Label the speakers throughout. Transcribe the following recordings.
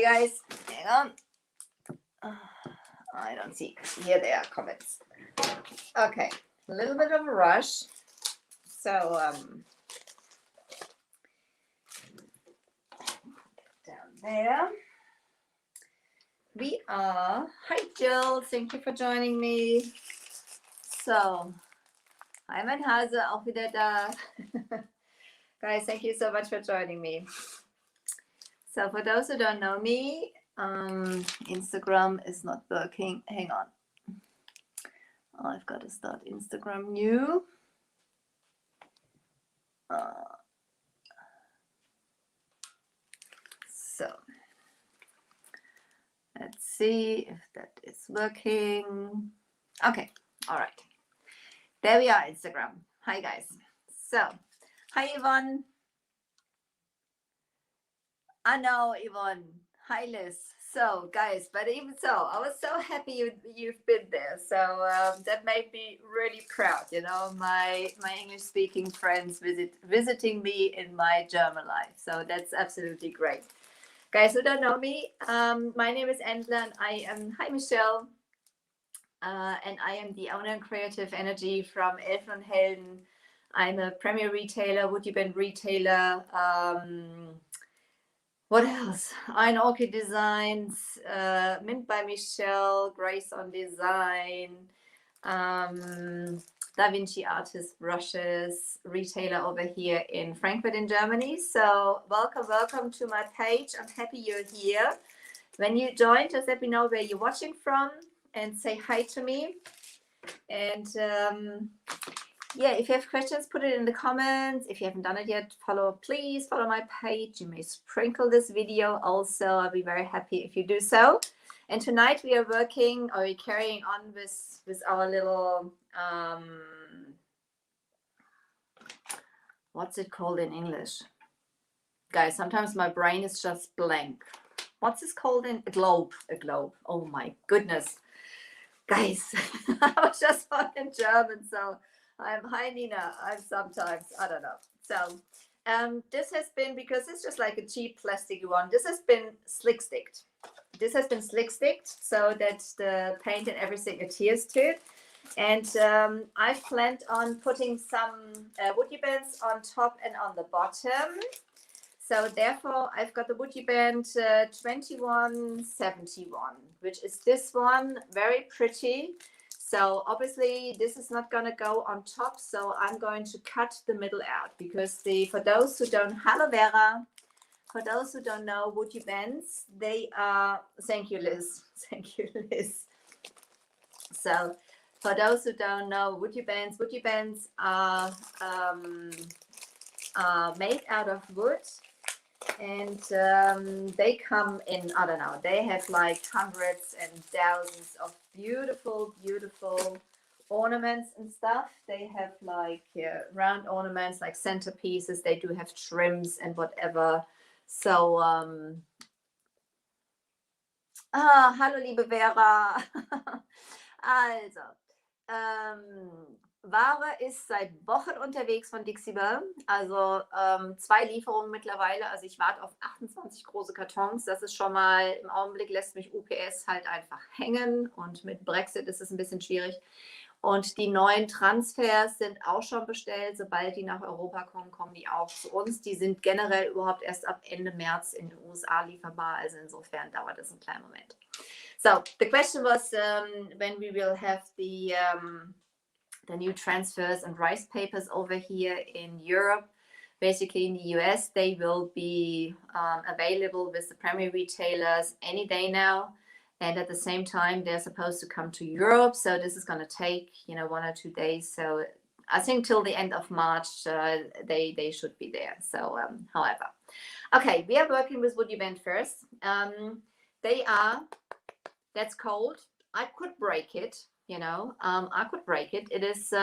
Speaker 1: guys, hang on. I don't see. Here they are, comments. Okay, a little bit of a rush. So, down there. We are. Hi, Jill. Thank you for joining me. So, hi, mein Hase, auch wieder da. Guys, thank you so much for joining me. So, for those who don't know me, Instagram is not working. Hang on. I've got to start Instagram new. So, let's see if that is working. Okay, all right. There we are, Instagram. Hi, guys. So, hi, Yvonne. I know, Yvonne. Hi, Liz. So, guys, but even so, I was so happy you've been there. So that made me really proud. You know, my English-speaking friends visiting me in my German life. So that's absolutely great. Guys who don't know me, my name is Endler, and I am. Hi, Michelle. And I am the owner and creative energy from Elfen and Helden. I'm a premier retailer, wood band retailer. What else? Iron Orchid Designs, Mint by Michelle, Grace on Design, Da Vinci Artist Brushes, retailer over here in Frankfurt in Germany. So welcome to my page. I'm happy you're here. When you join, just let me know where you're watching from and say hi to me. And yeah, if you have questions, put it in the comments. If you haven't done it yet, please follow my page. You may sprinkle this video also. I'll be very happy if you do so. And tonight we are working, or we're carrying on with our little, what's it called in English? Guys, sometimes my brain is just blank. What's this called in a globe? A globe. Oh my goodness. Guys, I was just talking German, so I'm hi Nina. I'm sometimes, I don't know. So this has been, because it's just like a cheap plastic one, this has been slick sticked. This has been slick sticked so that the paint and everything adheres to it. And I've planned on putting some woody bands on top and on the bottom. So therefore, I've got the woody band 2171, which is this one, very pretty. So obviously, this is not going to go on top. So I'm going to cut the middle out because for those who don't, hello Vera, for those who don't know woody bands, they are, thank you, Liz. Thank you, Liz. So for those who don't know woody bands are made out of wood. And they come in, I don't know, they have like hundreds and thousands of beautiful, beautiful ornaments and stuff. They have like round ornaments, like centerpieces. They do have trims and whatever. So, hallo liebe Vera. Also, Ware ist seit Wochen unterwegs von Dixieber, also 2 Lieferungen mittlerweile, also ich warte auf 28 große Kartons, das ist schon mal, im Augenblick lässt mich UPS halt einfach hängen und mit Brexit ist es ein bisschen schwierig und die neuen Transfers sind auch schon bestellt, sobald die nach Europa kommen, kommen die auch zu uns, die sind generell überhaupt erst ab Ende März in den USA lieferbar, also insofern dauert es einen kleinen Moment. So, the question was when we will have the new transfers and rice papers over here in Europe. Basically in the US, they will be available with the primary retailers any day now. And at the same time, they're supposed to come to Europe. So this is going to take, 1 or 2 days. So I think till the end of March, they should be there. So, however. Okay, we are working with woody band first. That's cold. I could break it. I could break it. It is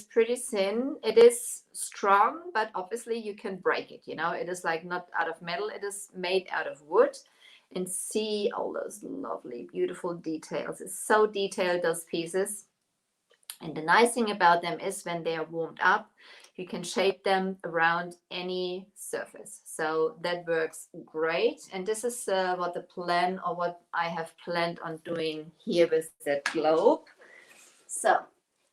Speaker 1: pretty thin. It is strong, but obviously you can break it. It is like not out of metal. It is made out of wood. And see all those lovely, beautiful details. It's so detailed, those pieces. And the nice thing about them is when they are warmed up, You can shape them around any surface. So that works great. And this is what the plan, or what I have planned on doing here with that globe. So,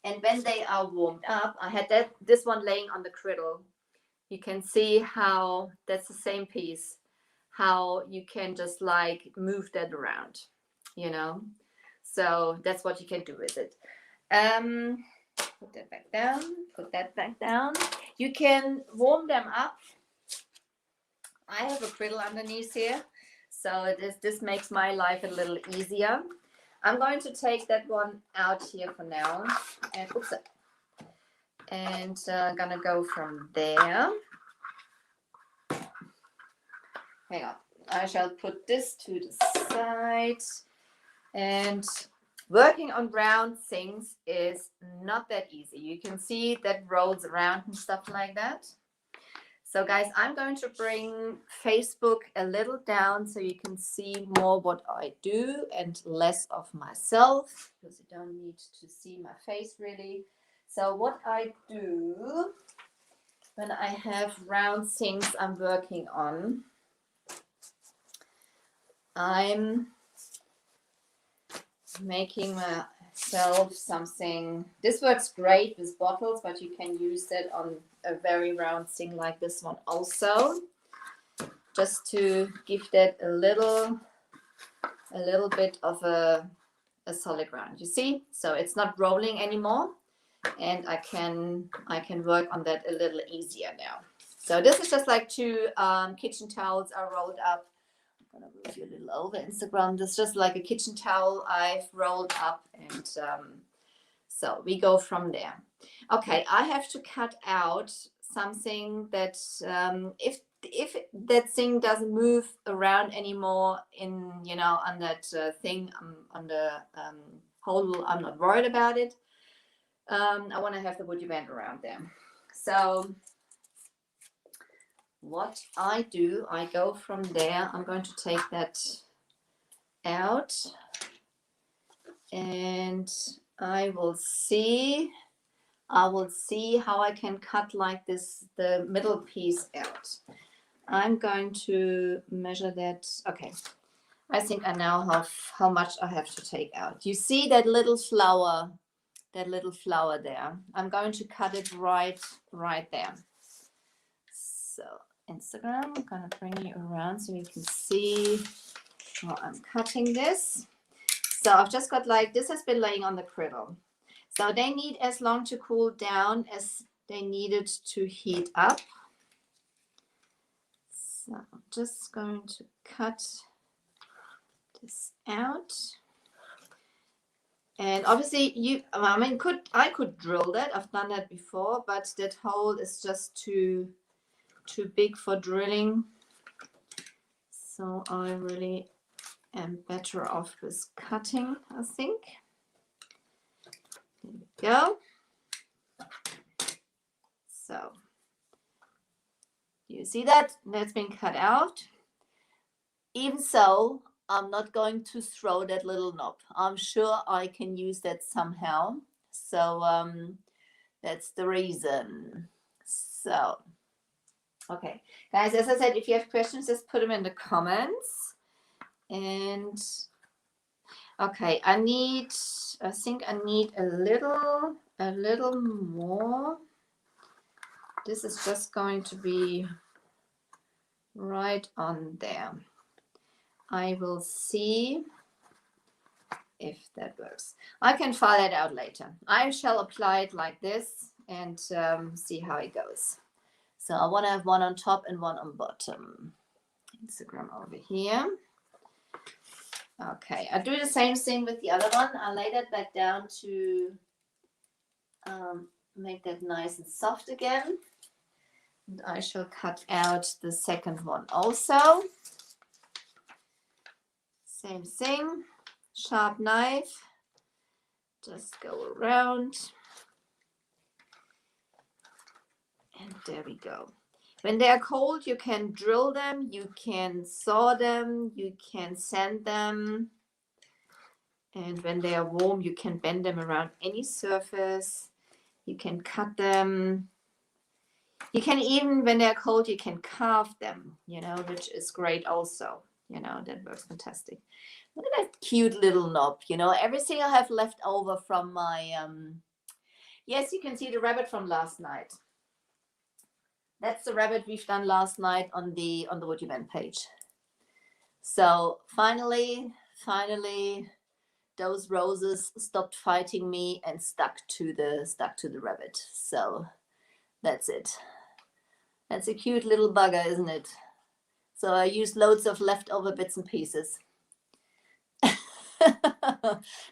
Speaker 1: and when they are warmed up, I had this one laying on the griddle. You can see how that's the same piece, how you can just like move that around, you know. So that's what you can do with it. Put that back down, put that back down. You can warm them up. I have a griddle underneath here, so this makes my life a little easier. I'm going to take that one out here for now, and oops, and gonna go from there. Hang on, I shall put this to the side. And working on round things is not that easy. You can see that rolls around and stuff like that. So guys, I'm going to bring Facebook a little down so you can see more what I do and less of myself, because you don't need to see my face really. So what I do when I have round things I'm working on, I'm making myself something. This works great with bottles, but you can use that on a very round thing like this one also, just to give that a little bit of a solid ground. You see, so it's not rolling anymore, and I can work on that a little easier now. So this is just like 2 kitchen towels are rolled up. I'm gonna move you a little over, Instagram. This is just like a kitchen towel I've rolled up, and so we go from there. Okay, I have to cut out something that if that thing doesn't move around anymore in, you know, on that thing on the hole, I'm not worried about it. I want to have the woody band around there. So what I do, I go from there. I'm going to take that out, and I will see how I can cut like this, the middle piece out. I'm going to measure that. Okay, I think I know how much I have to take out. You see that little flower there? I'm going to cut it right there. So Instagram, I'm gonna bring you around so you can see how I'm cutting this. So I've just got like, this has been laying on the griddle. So they need as long to cool down as they needed to heat up. So I'm just going to cut this out. And obviously I could drill that. I've done that before, but that hole is just too big for drilling. So I really am better off with cutting, I think. There we go. So you see that? That's been cut out. Even so, I'm not going to throw that little knob. I'm sure I can use that somehow. So that's the reason. So, okay. Guys, as I said, if you have questions, just put them in the comments. And okay, I think I need a little more. This is just going to be right on there. I will see if that works. I can file that out later. I shall apply it like this and see how it goes. So I want to have one on top and one on bottom. Instagram over here. Okay, I do the same thing with the other one. I lay that back down to make that nice and soft again. And I shall cut out the second one also. Same thing, sharp knife, just go around. And there we go. When they are cold, you can drill them, you can saw them, you can sand them. And when they are warm, you can bend them around any surface. You can cut them. You can even, when they're cold, you can carve them, you know, which is great also. You know, that works fantastic. Look at that cute little knob, you know, everything I have left over from my, yes, you can see the rabbit from last night. That's the rabbit we've done last night on the WUB Molds page. So finally, those roses stopped fighting me and stuck to the rabbit. So that's it. That's a cute little bugger, isn't it? So I used loads of leftover bits and pieces.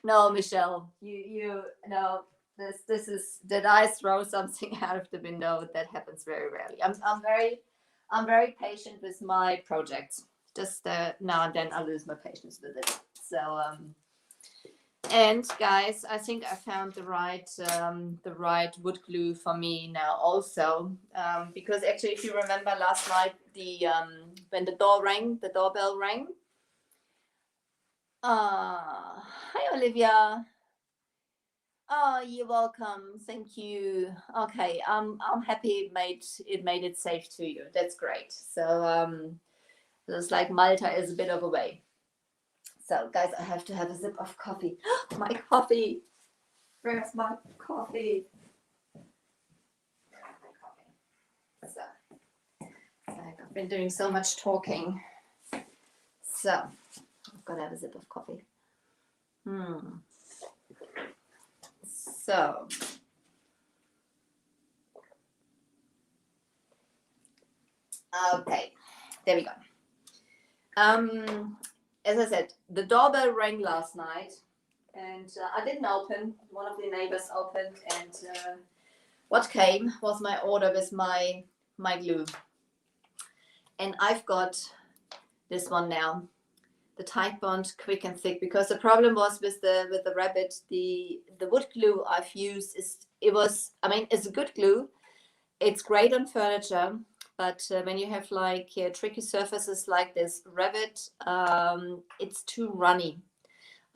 Speaker 1: No, Michelle, you know, this is, did I throw something out of the window? That happens very rarely. I'm very patient with my projects. Just now and then I lose my patience with it. So and guys, I think I found the right wood glue for me now also, because actually, if you remember last night, when the doorbell rang. Hi Olivia. Oh, you're welcome. Thank you. Okay, I'm happy it made it safe to you. That's great. So looks like Malta is a bit of a way. So guys, I have to have a sip of coffee. My coffee. Where's my coffee? So I've been doing so much talking. So I've got to have a sip of coffee. So okay, there we go. As I said, the doorbell rang last night, and I didn't open. One of the neighbors opened, and what came was my order with my glue. And I've got this one now, the Tide Bond Quick and Thick, because the problem was with the rabbit, the wood glue I've used it's a good glue. It's great on furniture, but when you have like tricky surfaces like this rabbit, it's too runny.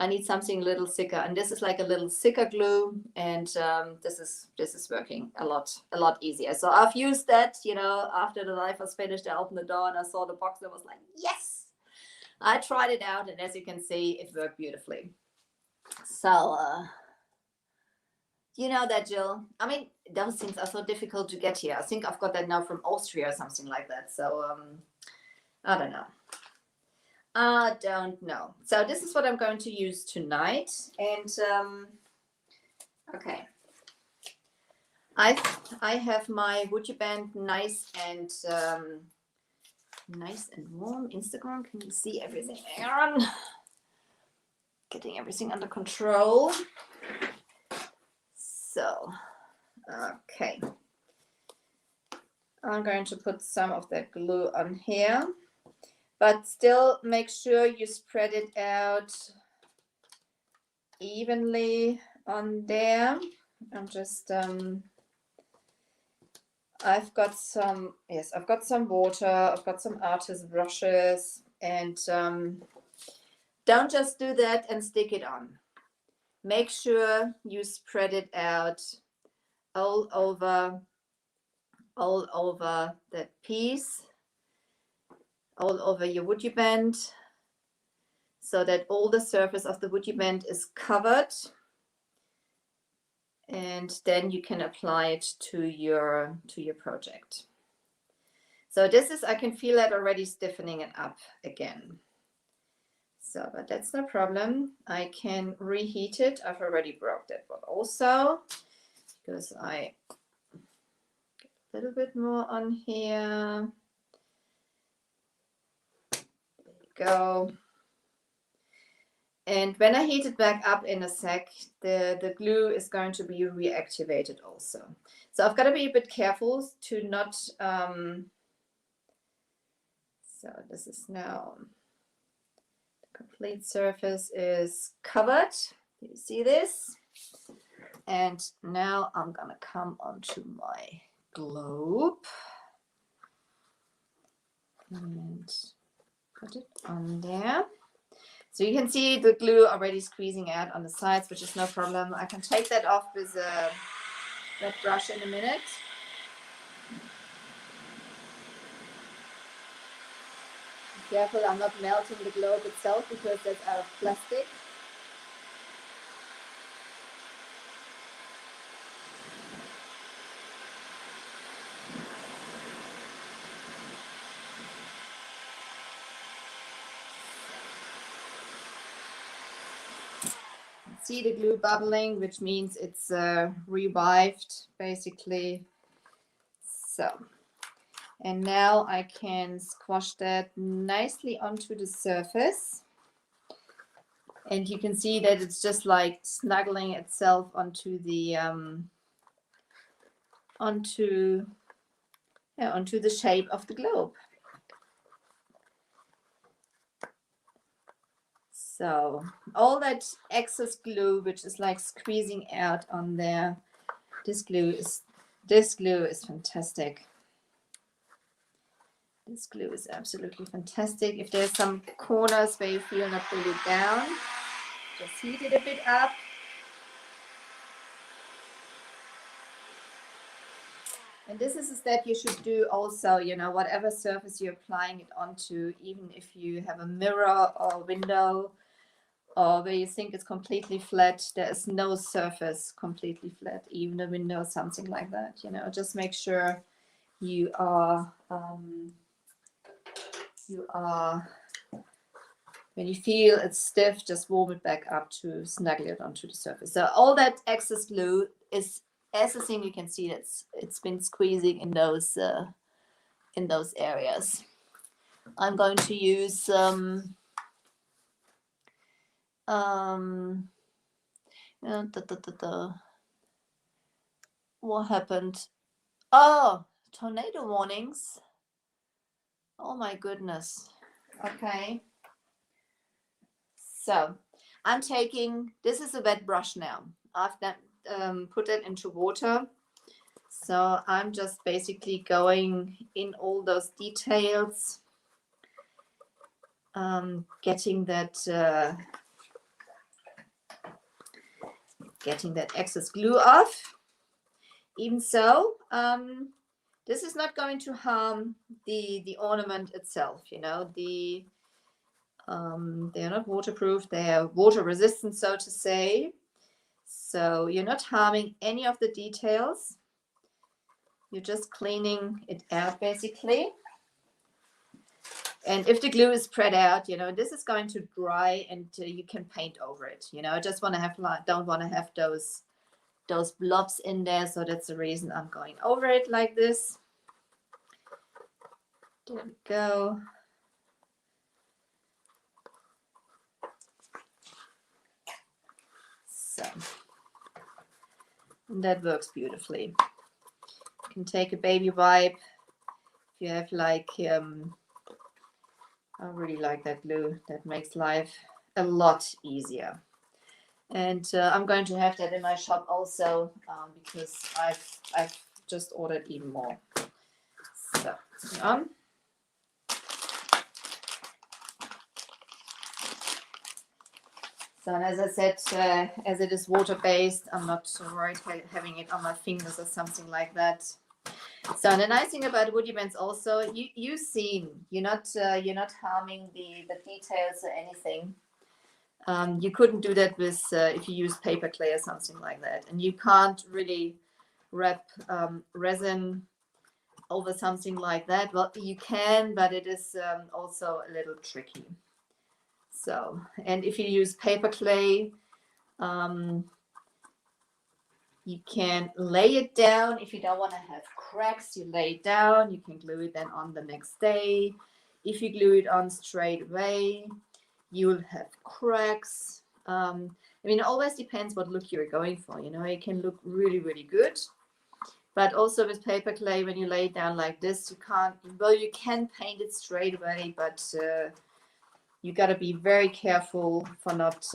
Speaker 1: I need something a little thicker, and this is like a little thicker glue, and this is working a lot easier. So I've used that, you know, after the knife was finished. I opened the door and I saw the box and I was like, yes! I tried it out, and as you can see, it worked beautifully. So you know that, Jill. I mean, those things are so difficult to get here. I think I've got that now from Austria or something like that. So I don't know. I don't know. So this is what I'm going to use tonight. And okay, I have my WUB Band nice and warm. Instagram, can you see everything? Aaron, getting everything under control. So okay, I'm going to put some of that glue on here. But still make sure you spread it out evenly on there. I'm just, I've got some water, I've got some artist brushes, and don't just do that and stick it on. Make sure you spread it out all over that piece, all over your WUB band, so that all the surface of the WUB band is covered, and then you can apply it to your project. So this is, I can feel that already stiffening it up again. So, but that's no problem. I can reheat it. I've already broke that one also, because I get a little bit more on here. Go. And when I heat it back up in a sec, the glue is going to be reactivated also. So I've got to be a bit careful to not, so this is now, the complete surface is covered. You see this? And now I'm gonna come onto my globe and put it on there. So you can see the glue already squeezing out on the sides, which is no problem. I can take that off with a wet brush in a minute. Careful, I'm not melting the globe itself because that's out of plastic. See the glue bubbling, which means it's revived basically. So, and now I can squash that nicely onto the surface. And you can see that it's just like snuggling itself onto the onto the shape of the globe. So all that excess glue, which is like squeezing out on there, this glue is fantastic. This glue is absolutely fantastic. If there's some corners where you feel not really down, just heat it a bit up. And this is a step you should do also, you know, whatever surface you're applying it onto, even if you have a mirror or a window, or where you think it's completely flat, there is no surface completely flat, even a window or something like that, you know. Just make sure you are when you feel it's stiff, just warm it back up to snuggle it onto the surface. So all that excess glue is, as the thing you can see, it's been squeezing in those areas. I'm going to use what happened? Oh, tornado warnings. Oh my goodness. Okay. So I'm taking, this is a wet brush now. I've put it into water. So I'm just basically going in all those details, getting that excess glue off. Even so, this is not going to harm the ornament itself. You know, they are not waterproof, they are water resistant, so to say. So you're not harming any of the details. You're just cleaning it out basically. And if the glue is spread out, you know, this is going to dry and you can paint over it. You know, I just want to have, don't want to have those blobs in there. So that's the reason I'm going over it like this. There we go. So, and that works beautifully. You can take a baby wipe. If you have like, I really like that glue. That makes life a lot easier. And I'm going to have that in my shop also because I've just ordered even more. So, on. So, and as I said, as it is water-based, I'm not worried having it on my fingers or something like that. So, and the nice thing about woody bands also, you've seen, you're not harming the details or anything. You couldn't do that with if you use paper clay or something like that, and you can't really wrap resin over something like that. Well, you can, but it is also a little tricky. So, and if you use paper clay, you can lay it down. If you don't want to have cracks, you lay it down. You can glue it then on the next day. If you glue it on straight away, you will have cracks. I mean, it always depends what look you're going for. You know, it can look really, really good. But also with paper clay, when you lay it down like this, you can't, well, you can paint it straight away, but you got to be very careful for not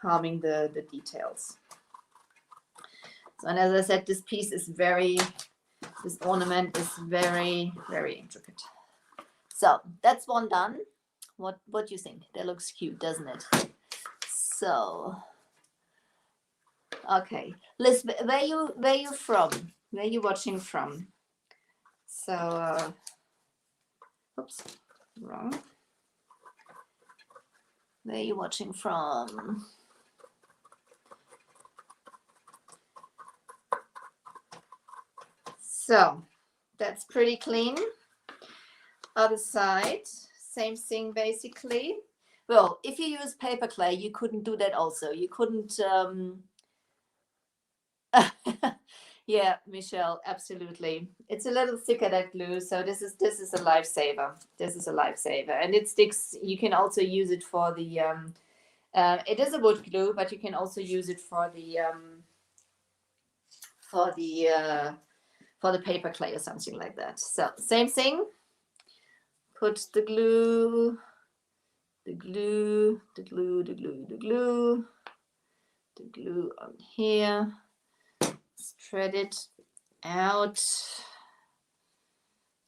Speaker 1: harming the details. So, and as I said, this piece is this ornament is very, very intricate. So that's one done. What do you think? That looks cute, doesn't it? So, okay, Liz, where you from? Where you watching from? So, oops, wrong. Where are you watching from? So that's pretty clean. Other side, same thing basically. Well, if you use paper clay, you couldn't do that also. You couldn't, yeah, Michelle, absolutely. It's a little thicker, that glue, so this is a lifesaver. This is a lifesaver, and it sticks. You can also use it for the, it is a wood glue, but you can also use it for the, for the paper clay or something like that. So same thing. Put the glue, the glue, the glue, the glue, the glue, the glue on here. Spread it out.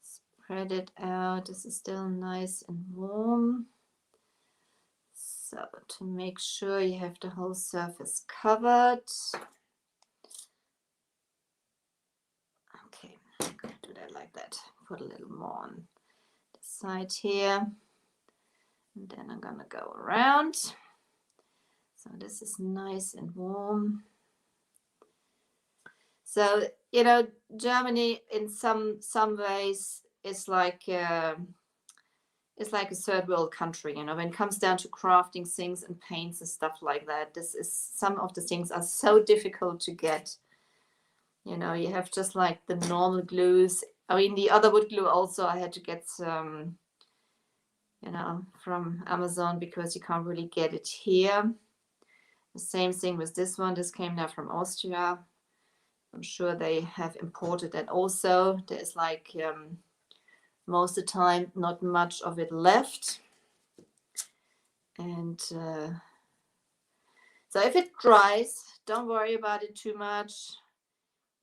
Speaker 1: Spread it out. This is still nice and warm. So to make sure you have the whole surface covered. Okay, I'm going to do that like that. Put a little more on the side here. And then I'm gonna go around. So this is nice and warm. So, you know, Germany in some ways is like a third world country, you know, when it comes down to crafting things and paints and stuff like that. Some of the things are so difficult to get. You know, you have just like the normal glues. I mean, the other wood glue also I had to get some, you know, from Amazon because you can't really get it here. The same thing with this one. This came now from Austria. I'm sure they have imported that also. There's like most of the time not much of it left. And so if it dries, don't worry about it too much.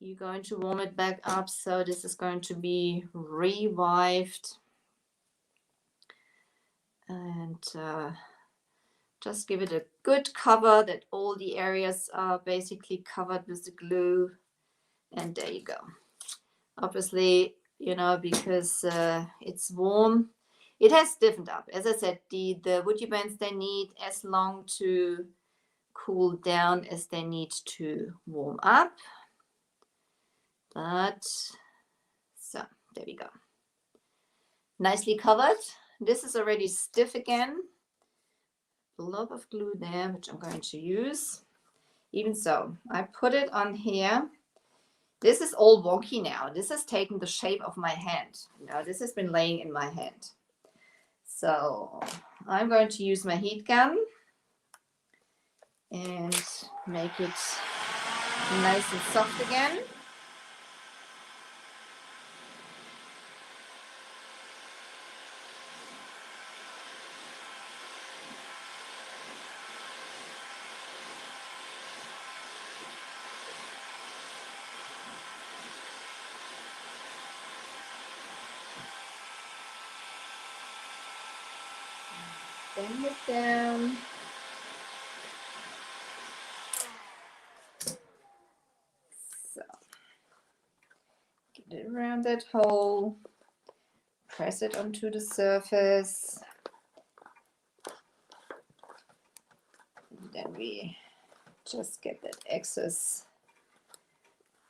Speaker 1: You're going to warm it back up. So this is going to be revived. And just give it a good cover that all the areas are basically covered with the glue. And there you go. Obviously, you know, because it's warm, it has stiffened up. As I said, the woody bands, they need as long to cool down as they need to warm up. But so there we go. Nicely covered. This is already stiff again. A lot of glue there, which I'm going to use. Even so, I put it on here. This is all wonky now. This has taken the shape of my hand. You know, this has been laying in my hand. So I'm going to use my heat gun and make it nice and soft again. Bend it down. So get it around that hole. Press it onto the surface. And then we just get that excess.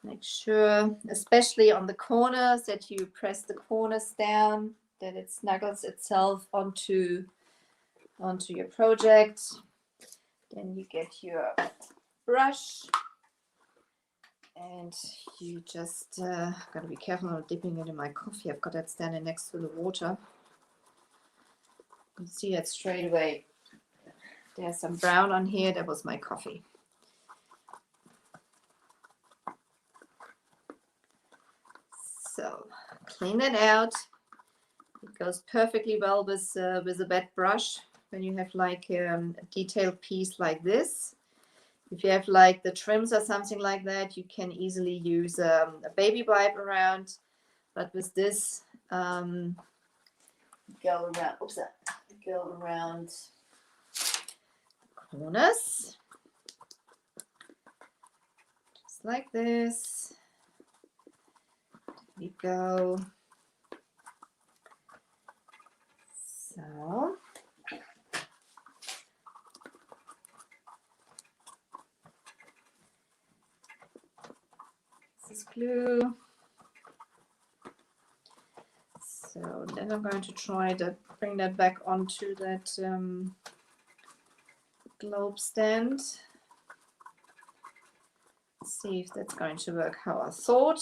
Speaker 1: Make sure, especially on the corners, that you press the corners down, that it snuggles itself onto your project. Then you get your brush and you just gotta be careful not dipping it in my coffee. I've got that standing next to the water. You can see it straight away. There's some brown on here. That was my coffee. So clean it out. It goes perfectly well with a wet brush when you have like a detailed piece like this. If you have like the trims or something like that, you can easily use a baby wipe around. But with this, go around the corners, just like this. There we go. So This is glue. So then I'm going to try to bring that back onto that globe stand. See if that's going to work how I thought.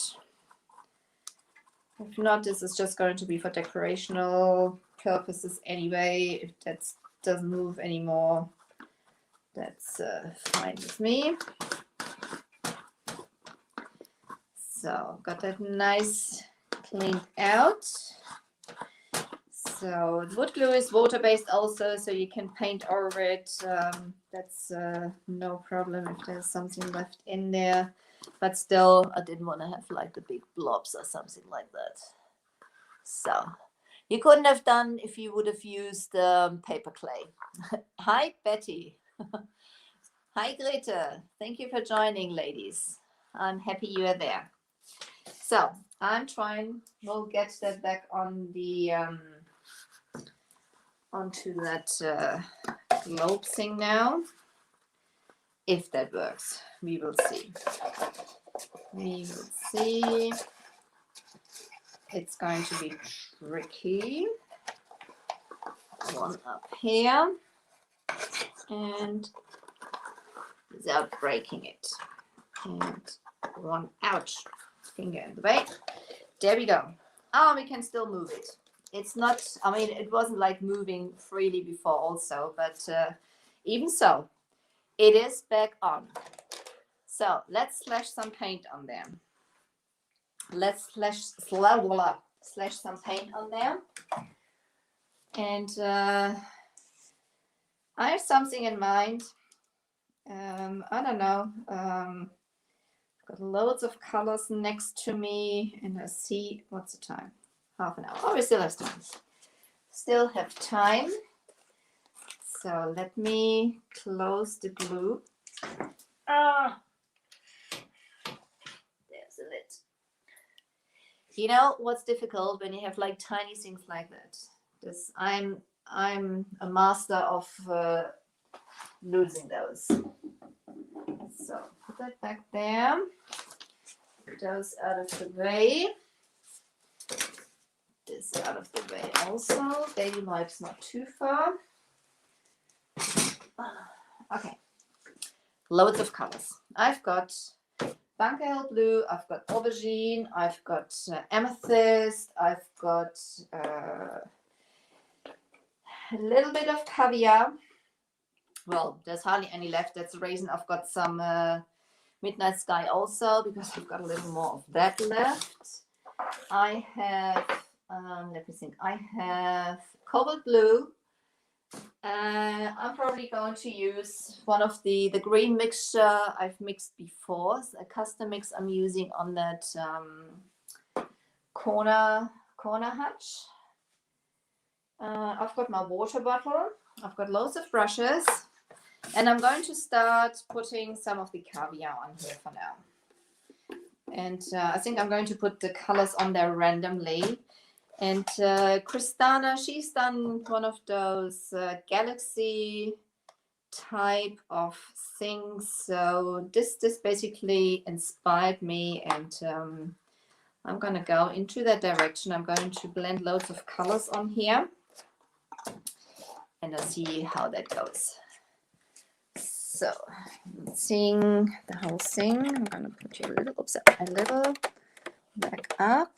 Speaker 1: If not, this is just going to be for decorational purposes anyway. If that doesn't move anymore, that's fine with me. So got that nice cleaned out. So wood glue is water-based also, so you can paint over it. That's no problem if there's something left in there. But still, I didn't want to have like the big blobs or something like that. So you couldn't have done if you would have used paper clay. Hi, Betty. Hi, Grete. Thank you for joining, ladies. I'm happy you are there. So I'm trying, we'll get that back on the onto that globe thing now. If that works, we will see. We will see. It's going to be tricky. One up here and without breaking it. And one, ouch, finger in the way. There we go. Oh, we can still move it. It's not, I mean, it wasn't like moving freely before also, but even so, it is back on. So let's slash some paint on there. Let's slash some paint on there. And I have something in mind. I don't know. Got loads of colors next to me, and I see, what's the time? Half an hour. Oh, we still have time. Still have time. So let me close the glue. Ah, there's a lid. You know what's difficult when you have like tiny things like that? This I'm a master of losing those. So put that back there. Put those out of the way. This out of the way also. Baby wipes not too far. Okay. Loads of colors. I've got Bunker Hill Blue, I've got Aubergine, I've got Amethyst, I've got a little bit of Caviar. Well, there's hardly any left. That's the reason I've got some Midnight Sky also, because I've got a little more of that left. I have, let me think, I have Cobalt Blue. I'm probably going to use one of the green mixture I've mixed before. It's a custom mix I'm using on that corner hutch. I've got my water bottle. I've got loads of brushes. And I'm going to start putting some of the Caviar on here for now. And I think I'm going to put the colors on there randomly. And Kristana, she's done one of those galaxy type of things. So this basically inspired me, and I'm going to go into that direction. I'm going to blend loads of colors on here, and I'll see how that goes. So seeing the whole thing, I'm going to put you a little back up.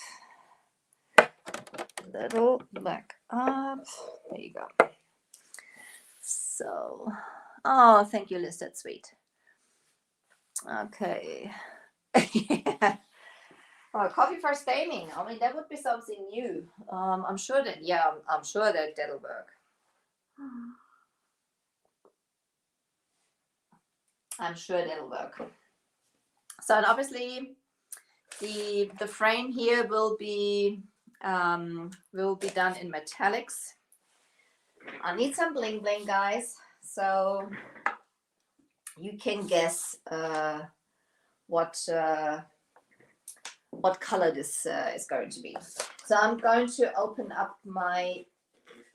Speaker 1: Little back up. There you go. So, oh, thank you, Liz. That's sweet. Okay. Yeah. Oh, coffee for staining. I mean, that would be something new. I'm sure that, yeah, I'm sure that that'll work. I'm sure that'll work. So, and obviously, the frame here will be done in metallics. I need some bling bling, guys, so you can guess what color this is going to be. So I'm going to open up my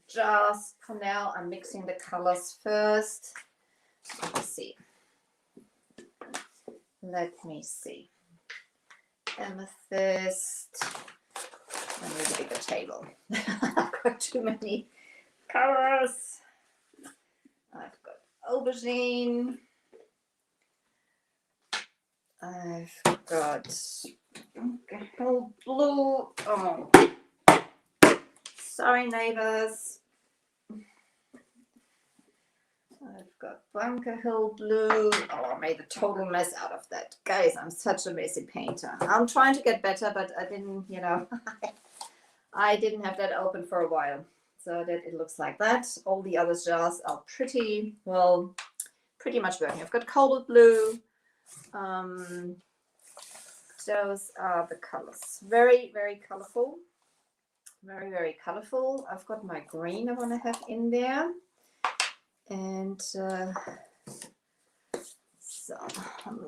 Speaker 1: jars for now. I'm mixing the colors first. Let me see. Amethyst. I need a bigger table. I've got too many colors. I've got aubergine. I've got whole blue. Oh, sorry, neighbors. I've got Bunker Hill Blue. Oh, I made a total mess out of that. Guys, I'm such a messy painter. I'm trying to get better, but I didn't, you know, I didn't have that open for a while. So that it looks like that. All the other jars are pretty, well, pretty much working. I've got Cobalt Blue. Those are the colors. Very, very colorful. Very, very colorful. I've got my green I want to have in there. And so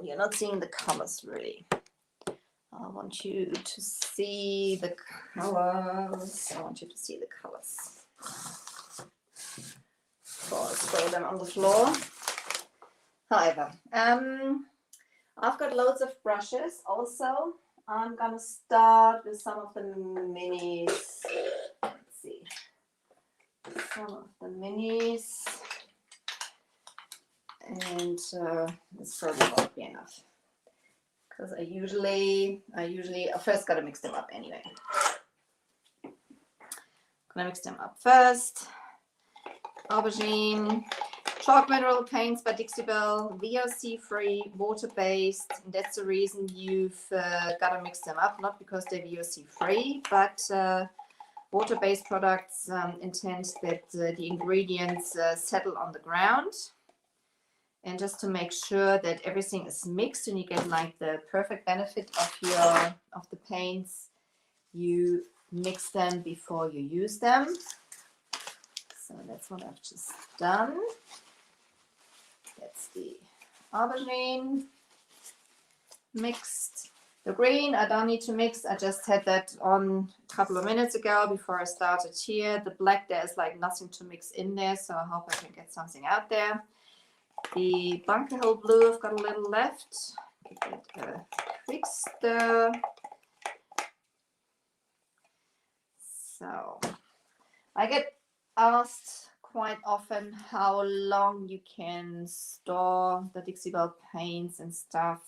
Speaker 1: you're not seeing the colors really. I want you to see the colors. I want you to see the colors. Before I throw them on the floor. However, I've got loads of brushes also. I'm gonna start with some of the minis. Let's see. Some of the minis. And this probably won't be enough because I usually first gotta mix them up anyway. Gonna mix them up first. Aubergine, chalk mineral paints by Dixie Belle, VOC free, water based. And that's the reason you've gotta mix them up, not because they're VOC free, but water based products intend that the ingredients settle on the ground. And just to make sure that everything is mixed and you get like the perfect benefit of the paints, you mix them before you use them. So that's what I've just done. That's the aubergine mixed. The green I don't need to mix. I just had that on a couple of minutes ago before I started here. The black, there's like nothing to mix in there, so I hope I can get something out there. The Bunker Hill Blue, I've got a little left. Give it a quick stir. So I get asked quite often how long you can store the Dixie Belle paints and stuff.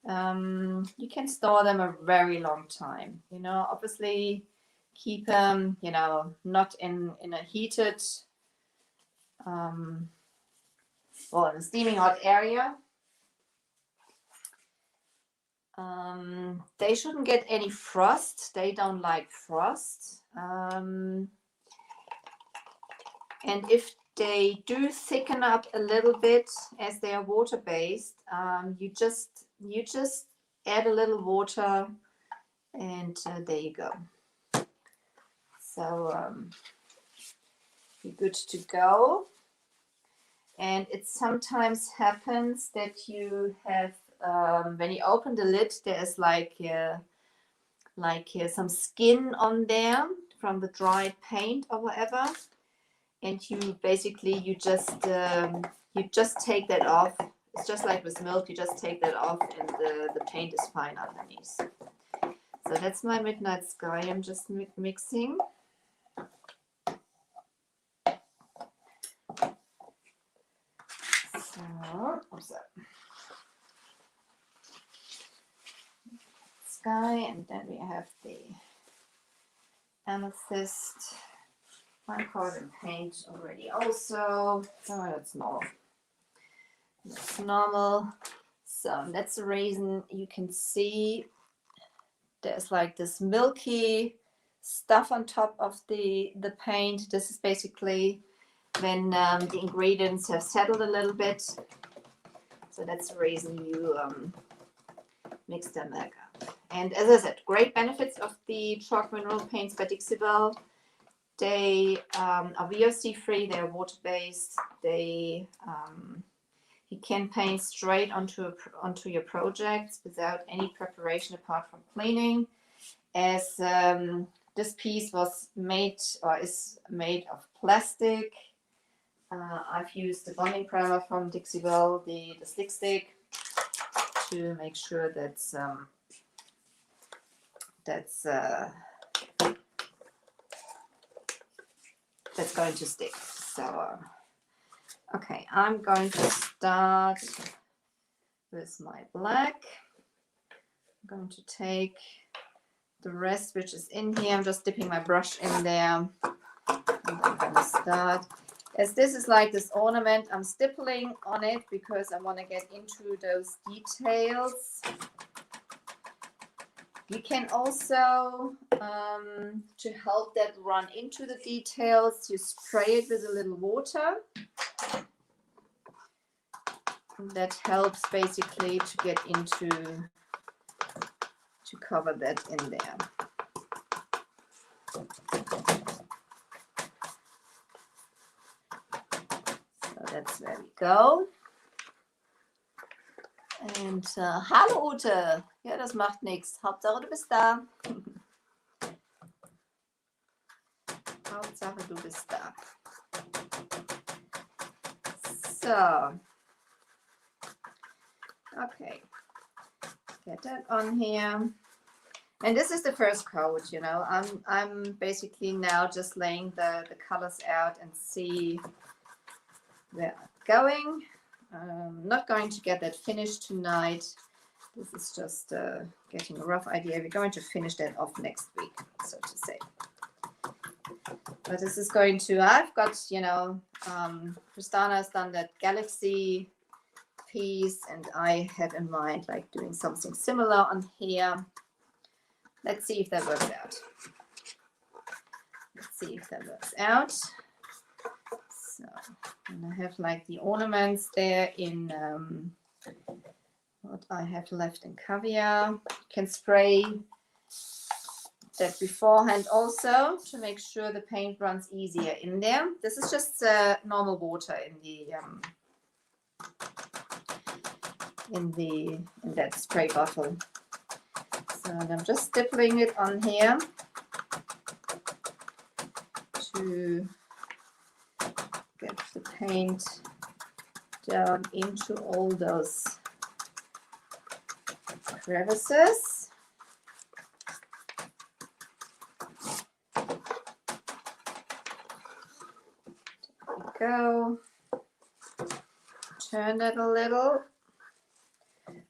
Speaker 1: You can store them a very long time. You know, obviously keep them, you know, not in a heated well, in a steaming hot area. They shouldn't get any frost. They don't like frost. And if they do thicken up a little bit as they are water based, you just add a little water and there you go. So you're good to go. And it sometimes happens that you have, when you open the lid, there's like some skin on there from the dried paint or whatever. And you basically, you just take that off. It's just like with milk, you just take that off and the paint is fine underneath. So that's my Midnight Sky. I'm just mixing. So, what's that? Sky, and then we have the Amethyst. One carbon paint already also. Oh, that's normal. That's normal. So that's the reason you can see there's like this milky stuff on top of the paint. This is basically when the ingredients have settled a little bit. So that's the reason you mix them back up. And as I said, great benefits of the chalk mineral paints by Dixie Belle. They are VOC free, they're water based, they you can paint straight onto your projects without any preparation apart from cleaning. As this piece was made or is made of plastic, I've used the bonding primer from Dixie Belle, the Slick Stick, to make sure that that's going to stick. So okay, I'm going to start with my black. I'm going to take the rest which is in here. I'm just dipping my brush in there. And I'm going to start. As this is like this ornament, I'm stippling on it because I want to get into those details. You can also, to help that run into the details, you spray it with a little water. And that helps basically to get into, to cover that in there. So that's where we go. Und hallo Ute, ja, das macht nichts. Hauptsache du bist da. Hauptsache du bist da. So. Okay. Get that on here. And this is the first coat, you know. I'm basically now just laying the colors out and see where I'm going. I'm not going to get that finished tonight. This is just getting a rough idea. We're going to finish that off next week, so to say. But this is going to, I've got, you know, Kristana has done that galaxy piece, and I had in mind like doing something similar on here. Let's see if that works out. Let's see if that works out. So, and I have like the ornaments there in what I have left in caviar. You can spray that beforehand also to make sure the paint runs easier in there. This is just normal water in that spray bottle. So I'm just stippling it on here to get the paint down into all those crevices. There we go. Turn it a little.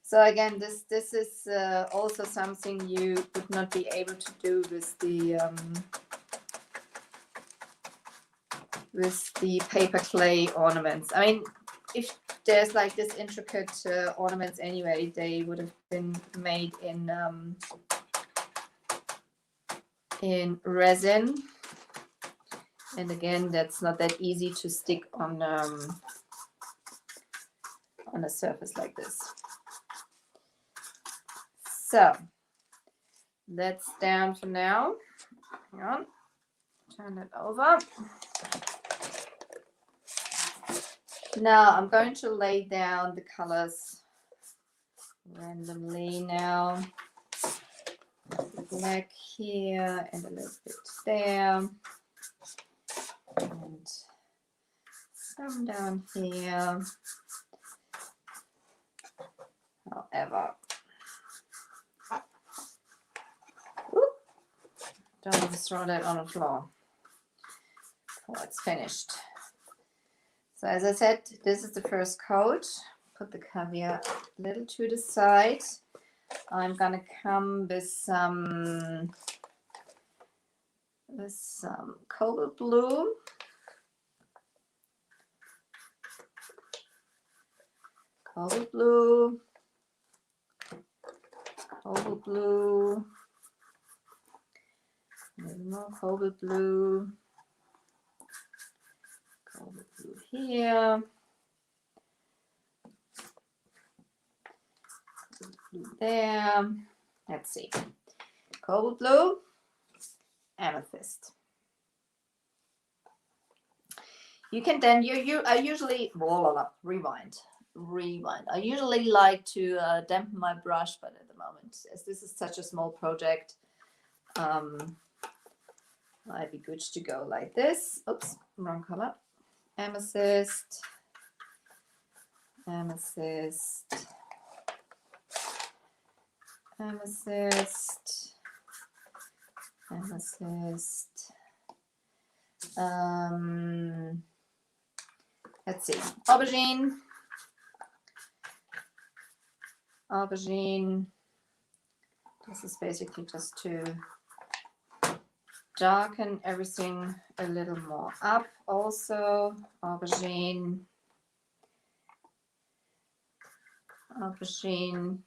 Speaker 1: So again, this is also something you would not be able to do with the paper clay ornaments. I mean, if there's like this intricate ornaments anyway, they would have been made in resin. And again, that's not that easy to stick on a surface like this. So that's down for now. Hang on, turn it over. Now I'm going to lay down the colors randomly now. The black here and a little bit there. And some down here. However, don't even throw that on the floor before it's finished. So as I said, this is the first coat. Put the caviar a little to the side. I'm gonna come with some cobalt blue. Cobalt blue. Cobalt blue. A little more cobalt blue. Cobalt blue here. Cobalt blue there. Let's see. Cobalt blue. Amethyst. You can then I usually rewind. I usually like to dampen my brush, but at the moment, as this is such a small project, might be good to go like this. Oops, wrong color. Amethyst, amethyst, amethyst, Amethyst. Let's see. Aubergine. Aubergine. This is basically just to darken everything a little more up. Also, aubergine. Aubergine.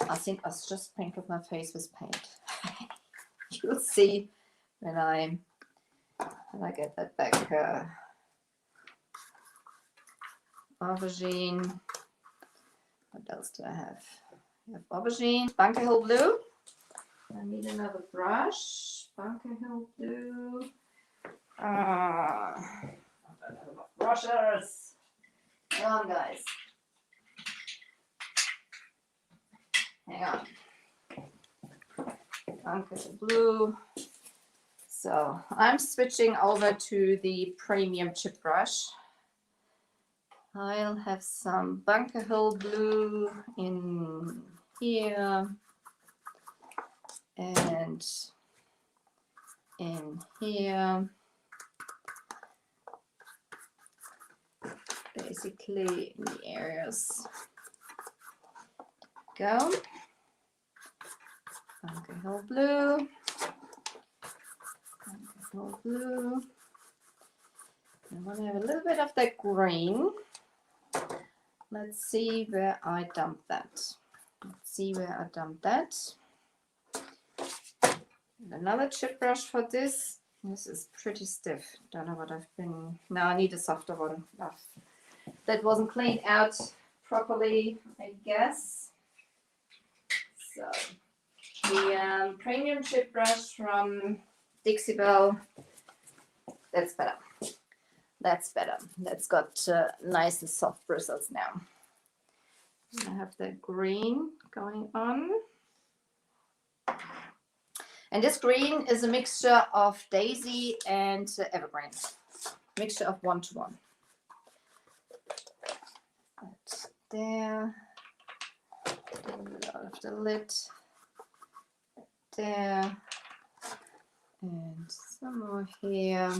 Speaker 1: I think I just sprinkled my face with paint. You'll see when I get that back. Aubergine. What else do I have? I have aubergine. Bunker Hill Blue. I need another brush. Bunker Hill Blue. I don't have enough brushes. Hang on, guys. Hang on. Bunker Hill Blue. So I'm switching over to the premium chip brush. I'll have some Bunker Hill Blue in here and in here. Basically in the areas. Go. Bunker Hill Blue. Bunker Hill Blue. I want to have a little bit of that green. Let's see where I dumped that. Let's see where I dumped that. And another chip brush for this. This is pretty stiff. Don't know what I've been. No, I need a softer one. That wasn't cleaned out properly, I guess. So the premium chip brush from Dixie Belle. That's better. That's better. That's got nice and soft bristles now. I have the green going on. And this green is a mixture of daisy and evergreen. Mixture of 1-to-1. That's there. Out of the lid. There. And some more here.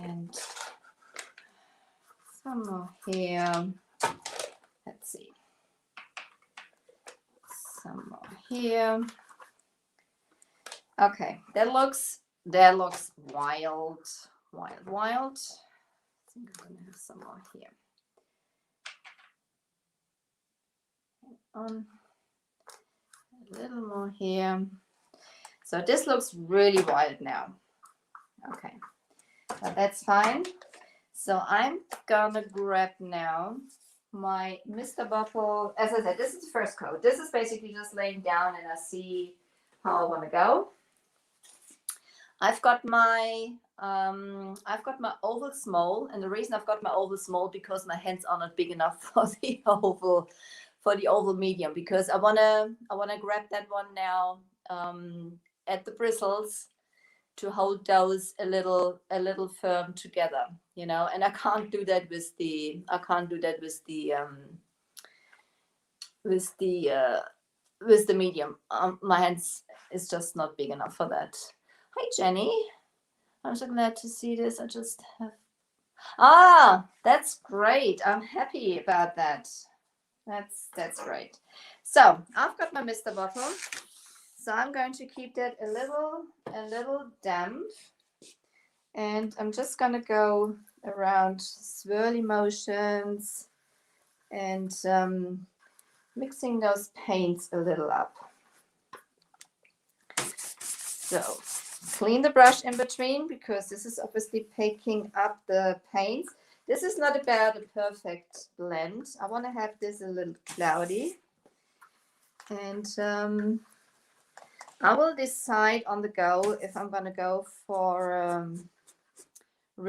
Speaker 1: And some more here. Let's see. Some more here. Okay, that looks wild. I think I'm gonna have some more here. On a little more here. So this looks really wild now. Okay. But that's fine. So I'm gonna grab now my Mr. Bottle. As I said, this is the first coat. This is basically just laying down and I see how I want to go. I've got my oval small, and the reason I've got my oval small because my hands are not big enough for the oval medium, because I wanna grab that one now at the bristles to hold those a little firm together, you know, and I can't do that with the medium. My hands is just not big enough for that. Hi Jenny, I'm so glad to see this. I just have that's great. I'm happy about that. That's great. So I've got my Mr. Bottle. So I'm going to keep that a little damp, and I'm just going to go around swirly motions and mixing those paints a little up. So clean the brush in between, because this is obviously picking up the paints. This is not about a perfect blend. I want to have this a little cloudy, and I will decide on the go if I'm going to go for what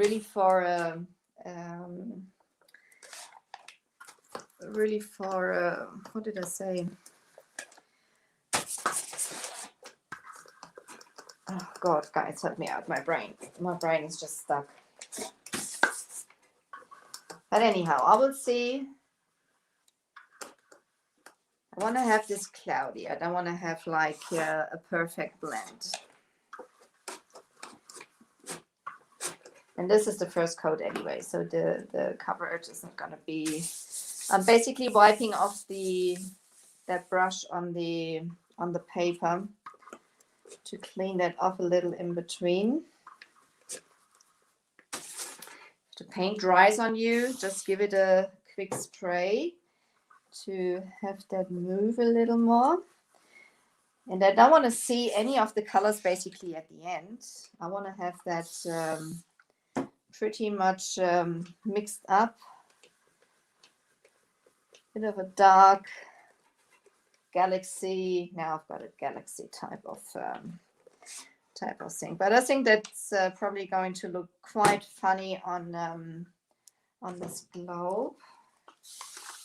Speaker 1: did I say? Oh God, guys, help me out. My brain is just stuck. But anyhow, I will see I want to have this cloudy. I don't want to have like a perfect blend. And this is the first coat anyway, so the coverage isn't going to be... I'm basically wiping off that brush on the paper to clean that off a little in between. If the paint dries on you, just give it a quick spray to have that move a little more. And I don't want to see any of the colors basically at the end. I want to have that pretty much mixed up. Bit of a dark galaxy. Now I've got a galaxy type of thing, but I think that's probably going to look quite funny on this globe.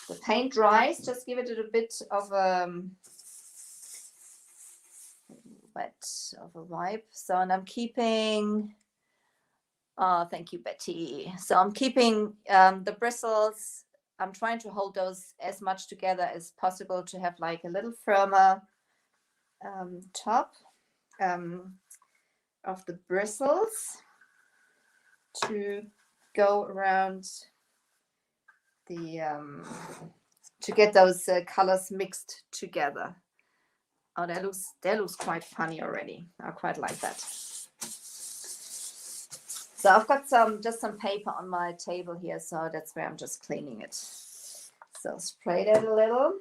Speaker 1: The paint dries, just give it a bit of a wipe. So, and I'm keeping, oh, thank you, Betty. So I'm keeping the bristles. I'm trying to hold those as much together as possible to have like a little firmer top of the bristles to go around the to get those colors mixed together. Oh, that looks quite funny already. I quite like that. So I've got just some paper on my table here, so that's where I'm just cleaning it. So spray that a little.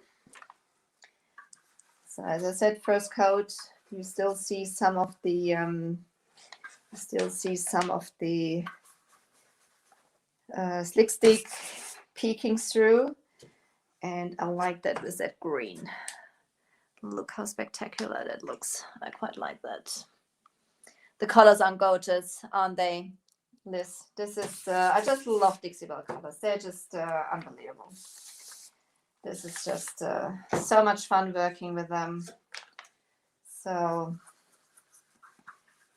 Speaker 1: So as I said, first coat, you still see some of the slick stick peeking through, and I like that with that green. Look how spectacular that looks. I quite like that. The colors are gorgeous, aren't they, Liz? This is, I just love Dixie Belle colors. They're just unbelievable. This is just so much fun working with them. So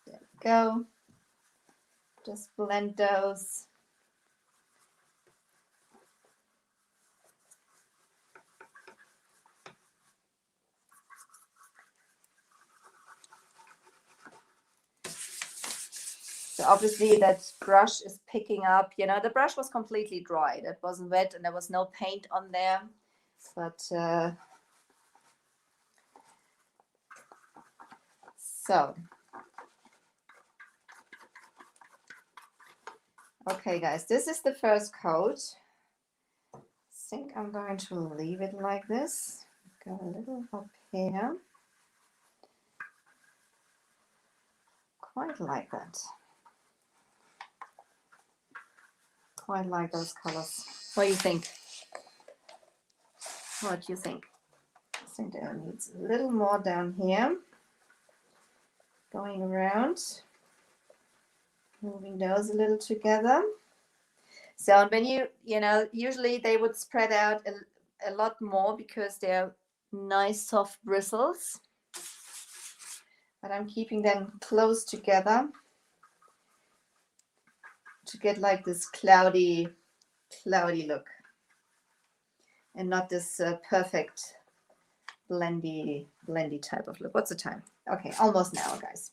Speaker 1: there we go. Just blend those. So obviously that brush is picking up, you know, the brush was completely dry. That wasn't wet and there was no paint on there. But so, okay guys, this is the first coat. I think I'm going to leave it like this. Go a little up here. Quite like that. Quite like those colors. What do you think? What do you think? I think there needs a little more down here. Going around. Moving those a little together. So when you know, usually they would spread out a lot more because they're nice soft bristles. But I'm keeping them close together to get like this cloudy look. And not this perfect blendy type of look. What's the time? Okay, almost an hour, guys.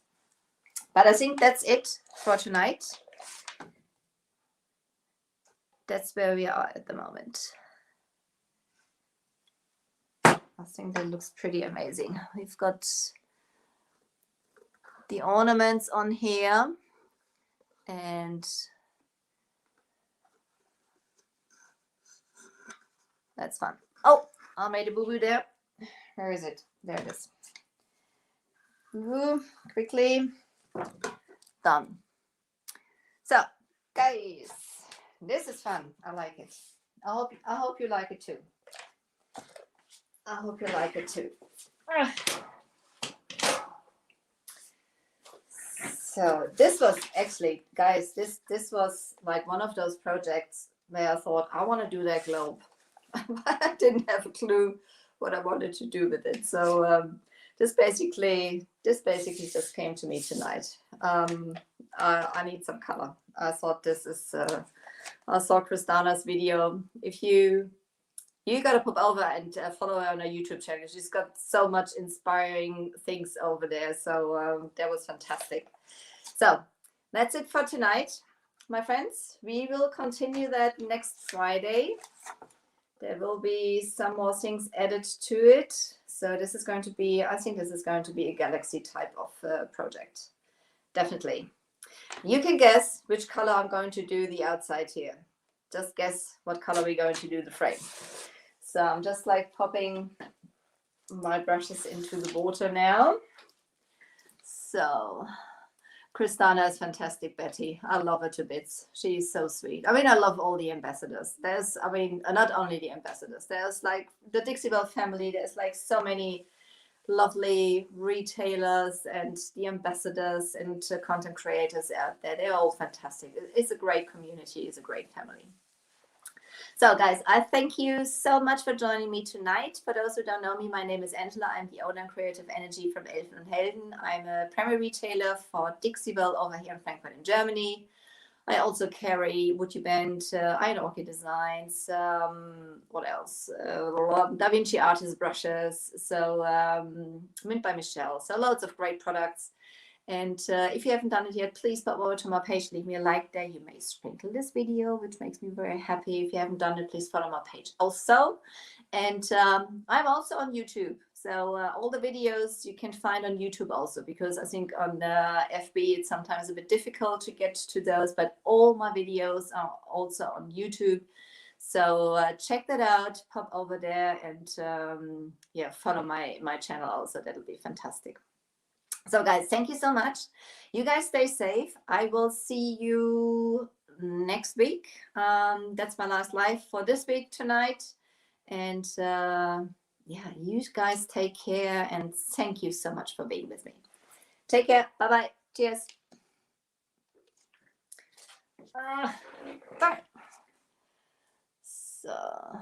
Speaker 1: But I think that's it for tonight. That's where we are at the moment. I think that looks pretty amazing. We've got the ornaments on here, and that's fun. Oh, I made a boo-boo there. Where is it? There it is. Boo-boo, quickly. Done. So, guys, this is fun. I like it. I hope you like it too. I hope you like it too. So this was actually, guys, this was like one of those projects where I thought I want to do that globe. I didn't have a clue what I wanted to do with it. So this basically just came to me tonight. I need some color. I thought this is. I saw Kristana's video. If you You got to pop over and follow her on her YouTube channel. She's got so much inspiring things over there. So that was fantastic. So that's it for tonight, my friends. We will continue that next Friday. There will be some more things added to it. So this is going to be, I think this is going to be a galaxy type of project. Definitely. You can guess which color I'm going to do the outside here. Just guess what color we're going to do the frame. So I'm just like popping my brushes into the water now. So Kristana is fantastic, Betty. I love her to bits. She's so sweet. I mean, I love all the ambassadors. There's, I mean, not only the ambassadors. There's like the Dixie Belle family. There's like so many lovely retailers and the ambassadors and content creators out there. They're all fantastic. It's a great community. It's a great family. So guys, I thank you so much for joining me tonight. For those who don't know me, my name is Angela. I'm the owner and creative energy from Elfen and Helden. I'm a primary retailer for Dixie Belle over here in Frankfurt in Germany. I also carry WUB Paint, Iron Orchid Designs, what else? Da Vinci Artist brushes, so Mint by Michelle. So loads of great products. And if you haven't done it yet, please pop over to my page, leave me a like there. You may sprinkle this video, which makes me very happy. If you haven't done it, please follow my page also. And I'm also on YouTube. So all the videos you can find on YouTube also, because I think on FB it's sometimes a bit difficult to get to those, but all my videos are also on YouTube. So check that out, pop over there and yeah, follow my channel also. That'll be fantastic. So guys, thank you so much. You guys stay safe. I will see you next week. That's my last live for this week tonight. And yeah, you guys take care and thank you so much for being with me. Take care. Bye-bye. Cheers. Bye. So